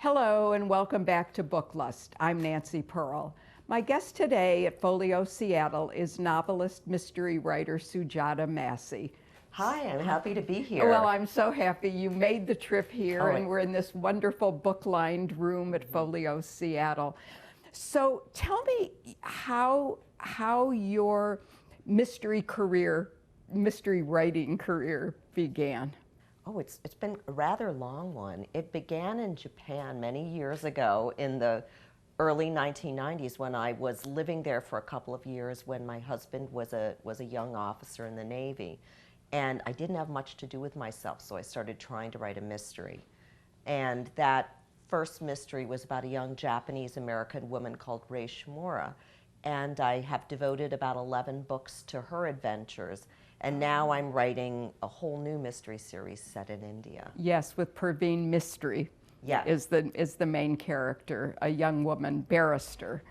Hello and welcome back to Book Lust. I'm Nancy Pearl. My guest today at Folio Seattle is novelist, mystery writer Sujata Massey. Hi, I'm happy to be here. Well, I'm so happy you made the trip here, and we're in this wonderful book-lined room at Folio Seattle. So tell me how your mystery writing career began. Oh, it's been a rather long one. It began in Japan many years ago in the early 1990s when I was living there for a couple of years when my husband was a young officer in the Navy. And I didn't have much to do with myself, so I started trying to write a mystery. And that first mystery was about a young Japanese-American woman called Rei Shimura. And I have devoted about 11 books to her adventures. And now I'm writing a whole new mystery series set in India. Yes, with Perveen Mystery. Yeah. is the main character, a young woman, barrister.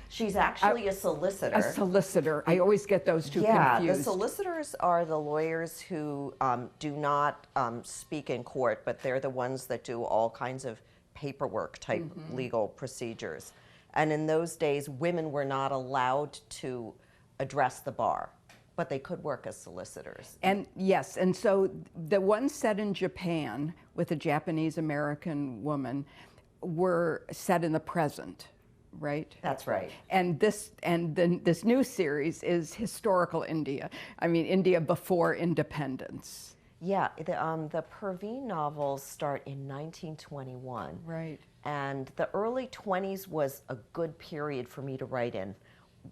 She's actually a solicitor. A solicitor. I always get those two confused. Yeah, the solicitors are the lawyers who do not speak in court, but they're the ones that do all kinds of paperwork type legal procedures. And in those days, women were not allowed to address the bar, but they could work as solicitors. And yes, and so the ones set in Japan with a Japanese-American woman were set in the present, right? That's right. And this new series is historical India. I mean, India before independence. Yeah, the Perveen novels start in 1921. Right. And the early 20s was a good period for me to write in.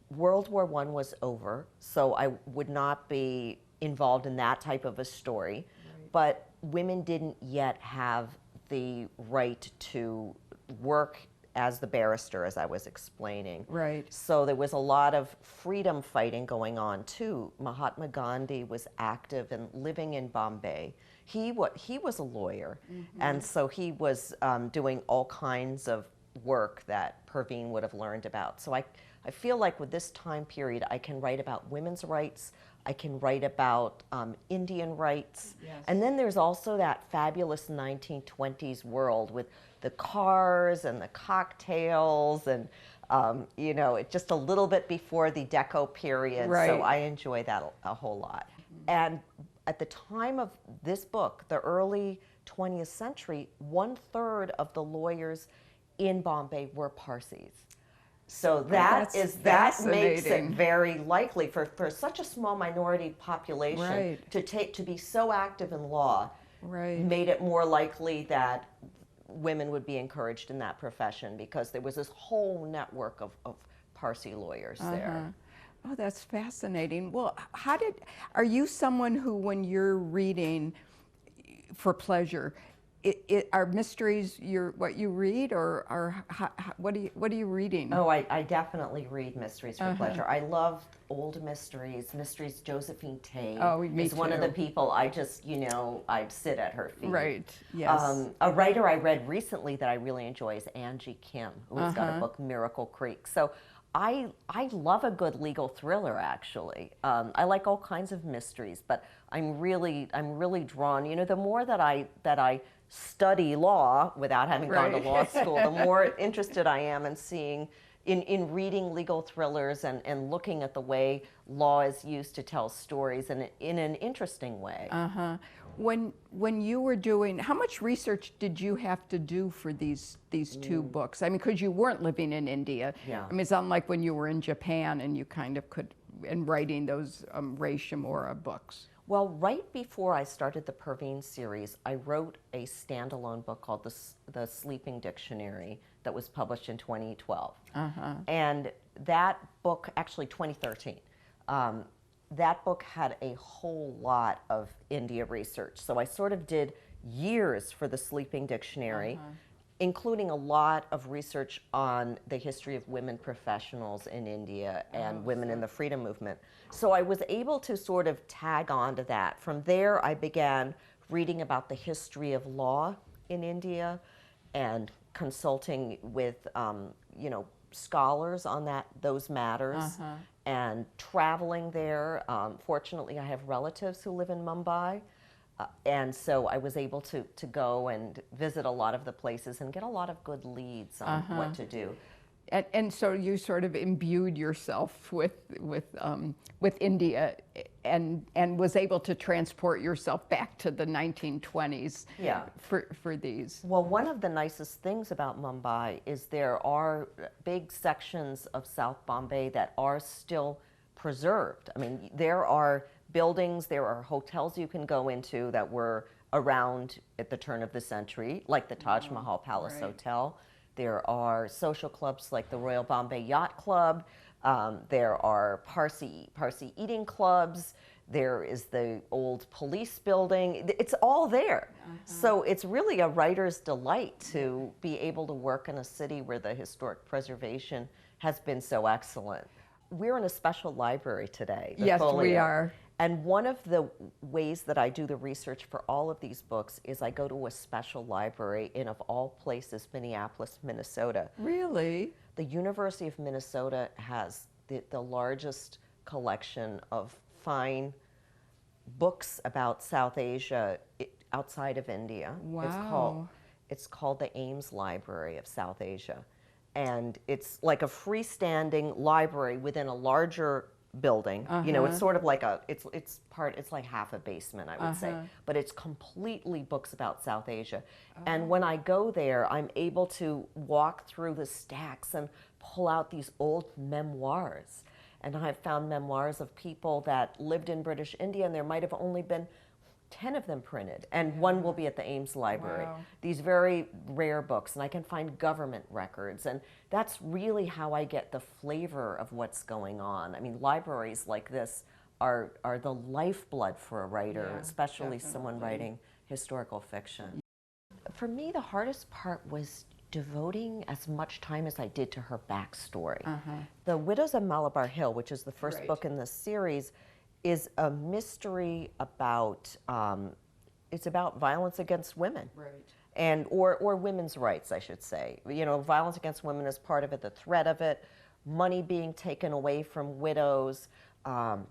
World War I was over, so I would not be involved in that type of a story. Right. But women didn't yet have the right to work as the barrister, as I was explaining. Right. So there was a lot of freedom fighting going on too. Mahatma Gandhi was active and living in Bombay. He was a lawyer, and so he was doing all kinds of work that Perveen would have learned about. So I feel like with this time period, I can write about women's rights, I can write about Indian rights, and then there's also that fabulous 1920s world with the cars and the cocktails and you know, it's just a little bit before the Deco period, so I enjoy that a whole lot. And at the time of this book, the early 20th century, 1/3 of the lawyers in Bombay were Parsis. So that makes it very likely for such a small minority population to be so active in law, made it more likely that women would be encouraged in that profession because there was this whole network of Parsi lawyers there. Oh, that's fascinating. Well, are you someone who, when you're reading for pleasure, are mysteries what you read, or what are you reading? Oh, I definitely read mysteries for pleasure. I love old mysteries. Josephine Tey is one of the people I just, I'd sit at her feet. Right, yes. A writer I read recently that I really enjoy is Angie Kim, who's got a book, Miracle Creek. So I love a good legal thriller, actually. I like all kinds of mysteries, but I'm really drawn. The more that I study law without having gone to law school, the more interested I am in reading legal thrillers and looking at the way law is used to tell stories in an interesting way. When you were doing, how much research did you have to do for these two books? I mean, because you weren't living in India. Yeah. I mean, it's unlike when you were in Japan and you kind of could, in writing those Rei Shimura books. Well, right before I started the Perveen series, I wrote a standalone book called The Sleeping Dictionary that was published in 2012. And that book, actually 2013, that book had a whole lot of India research. So I sort of did years for The Sleeping Dictionary, including a lot of research on the history of women professionals in India and women in the freedom movement. So I was able to sort of tag on to that. From there, I began reading about the history of law in India and consulting with, scholars on those matters and traveling there. Fortunately, I have relatives who live in Mumbai. And so I was able to go and visit a lot of the places and get a lot of good leads on what to do. And so you sort of imbued yourself with India, and was able to transport yourself back to the 1920s. Yeah. For these. Well, one of the nicest things about Mumbai is there are big sections of South Bombay that are still preserved. I mean, there are buildings, there are hotels you can go into that were around at the turn of the century, like the Taj Mahal Palace right. Hotel. There are social clubs like the Royal Bombay Yacht Club. There are Parsi eating clubs. There is the old police building. It's all there. So it's really a writer's delight to be able to work in a city where the historic preservation has been so excellent. We're in a special library today. the Yes, we Folio. are. And one of the ways that I do the research for all of these books is I go to a special library in, of all places, Minneapolis, Minnesota. Really? The University of Minnesota has the largest collection of fine books about South Asia outside of India. Wow. It's called the Ames Library of South Asia. And it's like a freestanding library within a larger building. You know, it's sort of like it's like half a basement, I would say. But it's completely books about South Asia. And when I go there, I'm able to walk through the stacks and pull out these old memoirs. And I've found memoirs of people that lived in British India, and there might have only been 10 of them printed, and one will be at the Ames Library. Wow. These very rare books, and I can find government records, and that's really how I get the flavor of what's going on. I mean, libraries like this are the lifeblood for a writer, Yeah, especially someone definitely. writing historical fiction. For me, the hardest part was devoting as much time as I did to her backstory. The Widows of Malabar Hill, which is the first Right. book in this series, is a mystery about it's about violence against women, Right. and or women's rights, I should say. You know, violence against women is part of it, the threat of it, money being taken away from widows,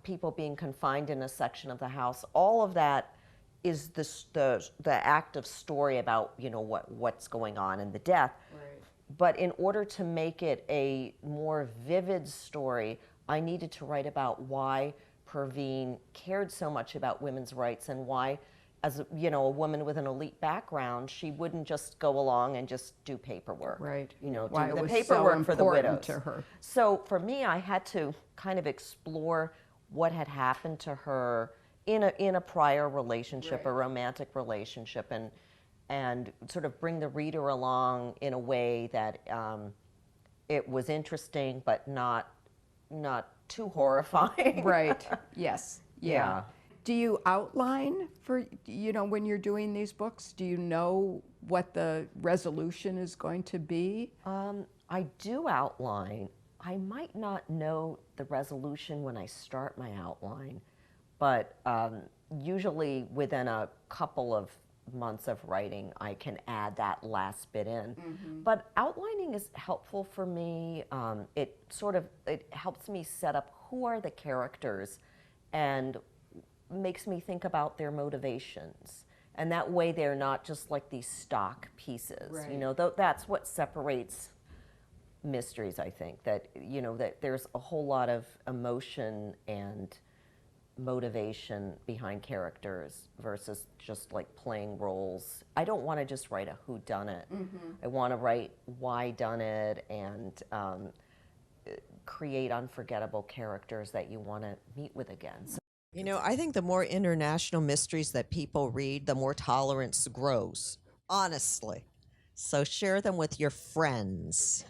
people being confined in a section of the house. All of that is the active story about, you know, what's going on and the death. Right. But in order to make it a more vivid story, I needed to write about why Perveen cared so much about women's rights, and why, as you know, a woman with an elite background, she wouldn't just go along and just do paperwork. Right. You know, Why do it the was so paperwork for the important widows. to her. So for me, I had to kind of explore what had happened to her in a prior relationship, a Right. romantic relationship, and sort of bring the reader along in a way that it was interesting, but not too horrifying. Right. Yes. Yeah. Yeah. Do you outline for, you know, when you're doing these books? Do you know what the resolution is going to be? I do outline. I might not know the resolution when I start my outline, but usually within a couple of months of writing, I can add that last bit in. But outlining is helpful for me. It helps me set up who are the characters, and makes me think about their motivations. And that way they're not just like these stock pieces. Right. You know, that's what separates mysteries, I think, that, you know, that there's a whole lot of emotion and motivation behind characters versus just like playing roles. I don't want to just write a whodunit. I want to write why done it, and create unforgettable characters that you want to meet with again. So, You know, I think the more international mysteries that people read, the more tolerance grows, honestly. So share them with your friends.